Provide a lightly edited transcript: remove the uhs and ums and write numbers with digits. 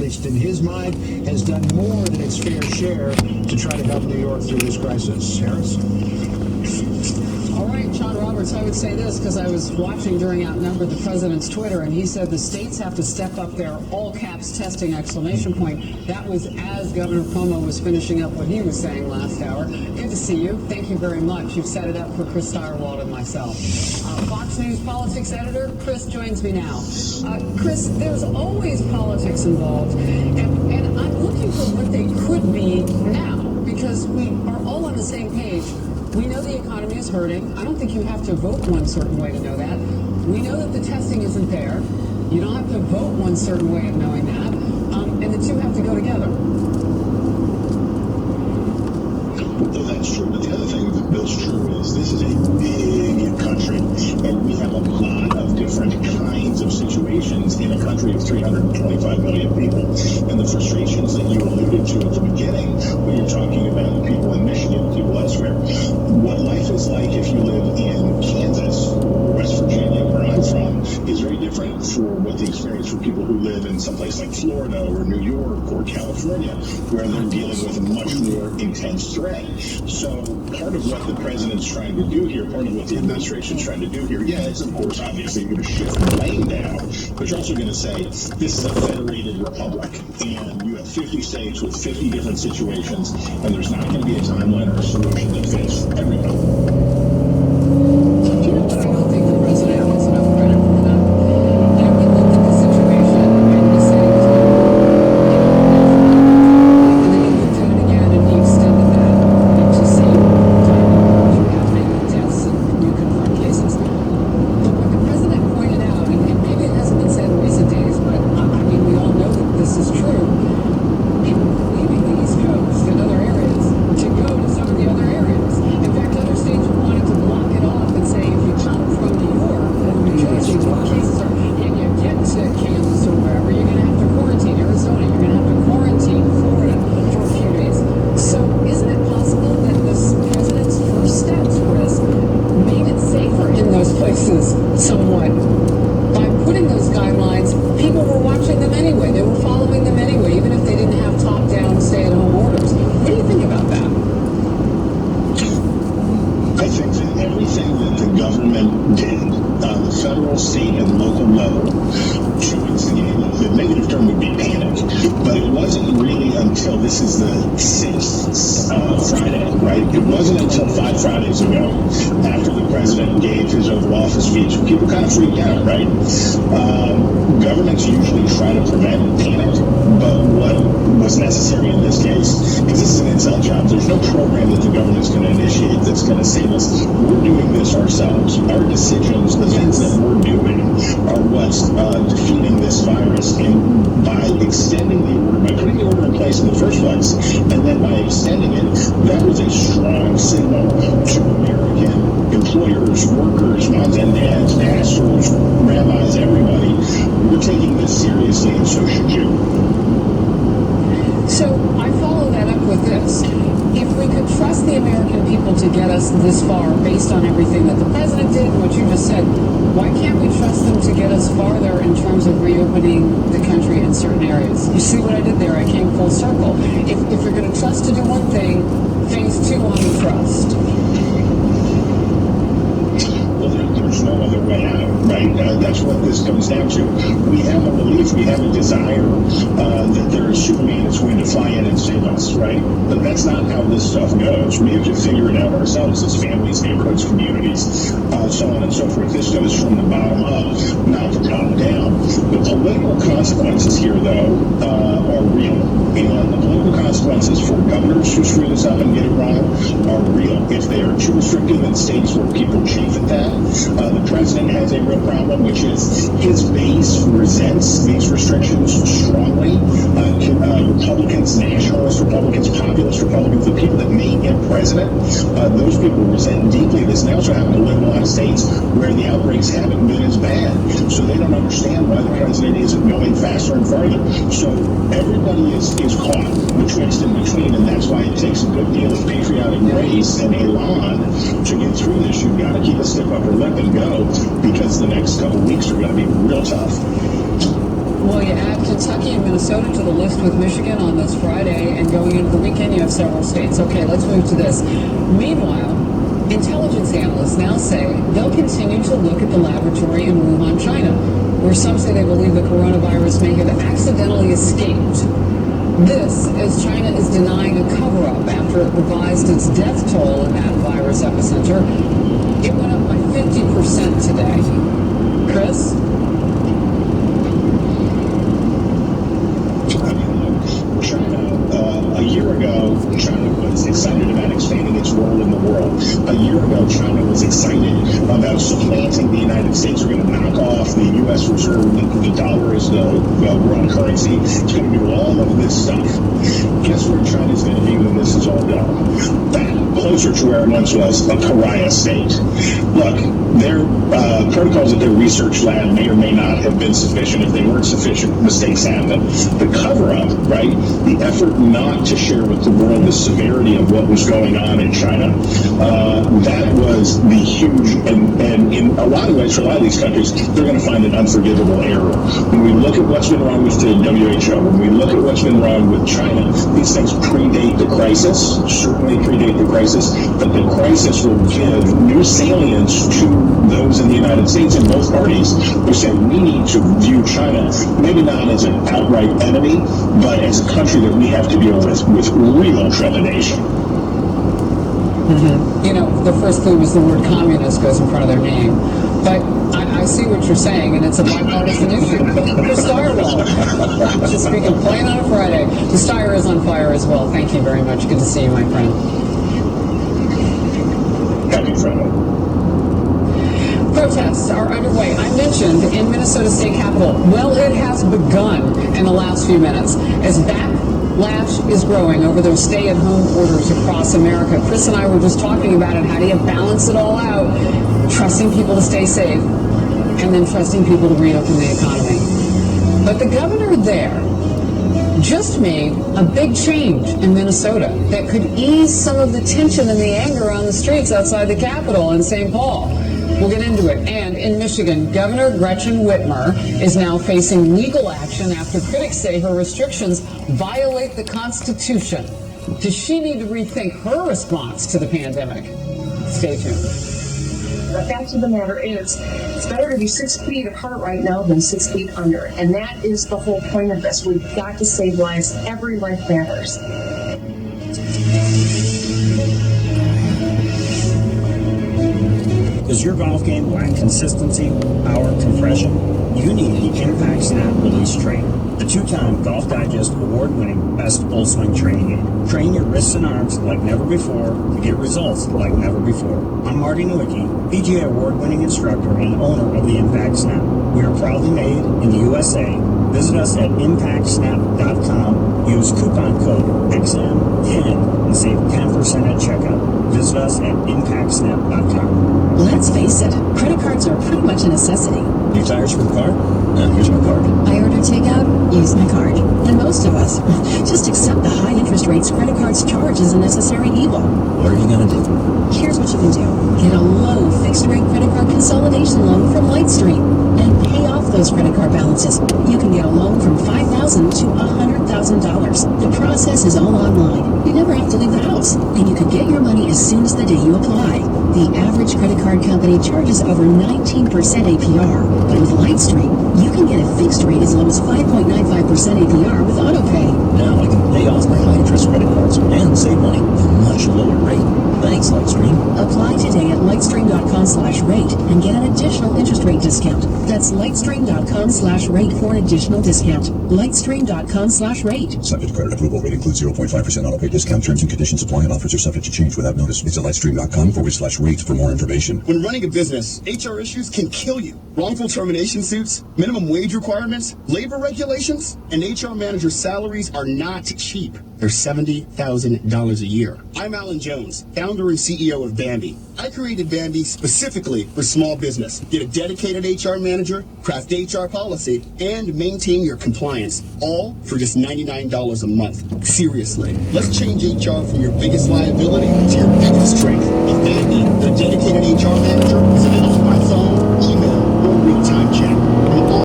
least in his mind, has done more than its fair share to try to help New York through this crisis. Harris? All right, John Roberts, I would say this because I was watching during Outnumbered the president's Twitter, and he said the states have to step up their all caps testing exclamation point. That was as Governor Cuomo was finishing up what he was saying last hour. Good to see you. Thank you very much. You've set it up for Chris Steyerwalt and myself. Fox News politics editor Chris joins me now. Chris, there's always politics involved, and I'm looking for what they could be now because we are all on the same page. We know the economy is hurting. I don't think you have to vote one certain way to know that. We know that the testing isn't there. You don't have to vote one certain way of knowing that. And the two have to go together. Well, that's true. But the other thing that's true is this is a big country, and we have a lot of different kinds of situations in a country of 325 million people. And the frustrations that you alluded to at the beginning, when you're talking about the people in Michigan, people elsewhere, what life is like if you live in Kansas or West Virginia, where I'm from, is very different for what the experience for people who live in someplace like Florida or New York or California, where they're dealing with a much more intense threat. So part of what the president's trying to do here, part of what the administration's trying to do here, it's of course obviously you're going to shift the blame down, but you're also going to say this is a federated republic, and you have 50 states with 50 different situations, and there's not going to be a timeline or a solution that fits everybody. Do you know what? I don't think the president gets enough credit for that. You know, we looked at the situation and he said he was going to and then he looked at it again and he extended that to see time happening with deaths and new confirmed cases. But what the president pointed out, and maybe it hasn't been said in recent days, but I mean, we all know that this is true. People were leaving the East Coast and other areas to go to some of the other areas. In fact, other states wanted to block it off and say if you come from New York or New Jersey, where cases are, and you get to Kansas or wherever, you're going to have to quarantine Arizona, you're going to have to quarantine Florida for a few days. So isn't it possible that this president's first steps, Chris, made it safer in those places somewhat? By putting those guidelines, people were watching them anyway. They were following them anyway, even if they didn't have top-down stay-at-home orders. What do you think about that? I think that everything that the government did on the federal, state, and local level to instigate, the negative term would be panic, but it wasn't really until this is the 6th Friday, right? It wasn't until 5 Fridays ago, after the president gave his Oval Office speech, people kind of freaked out, right? Governments usually try to prevent panic, but what was necessary in this case, because this is an inside job, there's no program that the government's going to initiate that's going to save us. We're doing this ourselves. Our decisions, the things that we're doing, are what's defeating this virus. And by extending the order, by putting the order in place in the first place, and then by extending it, that was a strong signal to American employers, workers, moms and dads, pastors, rabbis, everybody. We're taking this seriously, and so should you. So I follow that up with this. If we could trust the American people to get us this far based on everything that the president did and what you just said, why can't we trust them to get us farther in terms of reopening the country in certain areas? You see what I did there? I came full circle. If you're going to trust to do one thing, phase 2 on the trust. Well, there's no other way out, right? That's what this comes down to. We have a belief, we have a desire that there is Superman that's going to fly in and save us, right? But that's not how this stuff goes. We have to figure it out ourselves as families, neighborhoods, communities, so on and so forth. This goes from the bottom up, not the top down. The political consequences here, though, are real. And the political consequences for governors who screw this up and get it wrong are real. If they are too restrictive in states where people chafe at that, the president has a real problem, which is his base resents these restrictions strongly. Republicans, nationalist Republicans, populist Republicans, the people that may get president, those people resent deeply this. And they also happen to live in a lot of states where the outbreaks haven't been as bad. So they don't understand why the president isn't going faster and farther. So everybody is caught betwixt and between, and that's why it takes a good deal of patriotic grace and elan to get through this. You've got to keep a stiff upper lip and go, because the next couple weeks are going to be real tough. Well, you add Kentucky and Minnesota to the list with Michigan on this Friday, and going into the weekend, you have several states. Okay, let's move to this. Meanwhile, intelligence analysts now say they'll continue to look at the laboratory in Wuhan, China, where some say they believe the coronavirus may have accidentally escaped. This as China is denying a cover-up after it revised its death toll in that virus epicenter. It went up by 50% today. Chris? China, a year ago, China was excited about expanding its role in the world. A year ago, China was excited about supplanting the United States. We're going to knock off the U.S. Reserve. The dollar is the world currency. It's going to do all of this stuff. Guess where China's going to be when this is all done? Back closer to where it once was, a pariah state. Look, their protocols at their research lab may or may not have been sufficient. If they weren't sufficient, mistakes happen. The cover-up, right, the effort not to share with the world the severity of what was going on in China, that was the huge, and in a lot of ways, for a lot of these countries, they're going to find an unforgivable error. When we look at what's been wrong with the WHO, when we look at what's been wrong with China, these things predate the crisis, certainly predate the crisis, but the crisis will give new salience to those in the United States and both parties who say we need to view China maybe not as an outright enemy, but as a country that we have to deal with real trepidation. You know, the first clue was the word communist goes in front of their name. But I see what you're saying, and it's a bipartisan issue. For Starwall, just speaking plain on a Friday, the Steyr is on fire as well. Thank you very much. Good to see you, my friend. Happy Friday. Protests are underway. I mentioned in Minnesota State Capitol. Well, it has begun in the last few minutes as backlash is growing over those stay-at-home orders across America. Chris and I were just talking about it. How do you balance it all out? Trusting people to stay safe and then trusting people to reopen the economy. But the governor there just made a big change in Minnesota that could ease some of the tension and the anger on the streets outside the Capitol in St. Paul. We'll get into it. And in Michigan, Governor Gretchen Whitmer is now facing legal action after critics say her restrictions violate the Constitution. Does she need to rethink her response to the pandemic? Stay tuned. The fact of the matter is, it's better to be 6 feet apart right now than 6 feet under. And that is the whole point of this. We've got to save lives. Every life matters. Does your golf game lack consistency, power, compression? You need the Impact Snap Release Train, the 2-time Golf Digest award-winning best full swing training aid. Train your wrists and arms like never before to get results like never before. I'm Marty Nowicki, PGA award-winning instructor and owner of the Impact Snap. We are proudly made in the USA. Visit us at impactsnap.com. Use coupon code XM10 and save 10% at checkout. Visit us at impactsnap.com. Let's face it, credit cards are pretty much a necessity. New tires for the car? Here's my card. I order takeout, use my card. And most of us just accept the high interest rates credit cards charge as a necessary evil. What are you going to do? Here's what you can do. Get a low fixed rate credit card consolidation loan from Lightstream and pay off those credit card balances. You can get a loan from $5,000 to $100,000. The process is all online. You never have to leave the house. And you can get your money as soon as the day you apply. The average credit card company charges over 19% APR. But with Lightstream, you can get a fixed rate as low as 5.95% APR with AutoPay. Now I can pay off my high-interest credit cards and save money at a much lower rate. Thanks, Lightstream. Apply today at lightstream.com/rate and get an additional interest rate discount. That's lightstream.com/rate for an additional discount. Lightstream.com/rate. Subject to credit approval. Rate includes 0.5% auto pay discount. Terms and conditions apply and offers are subject to change without notice. Visit lightstream.com/rate for more information. When running a business, HR issues can kill you. Wrongful termination suits, minimum wage requirements, labor regulations, and HR manager salaries are not cheap. They're $70,000 a year. I'm Alan Jones, founder and CEO of Bambi. I created Bambi specifically for small business. Get a dedicated HR manager, craft HR policy, and maintain your compliance, all for just $99 a month. Seriously, let's change HR from your biggest liability to your biggest strength. With Bambi, the dedicated HR manager is available by phone, email, or real-time chat.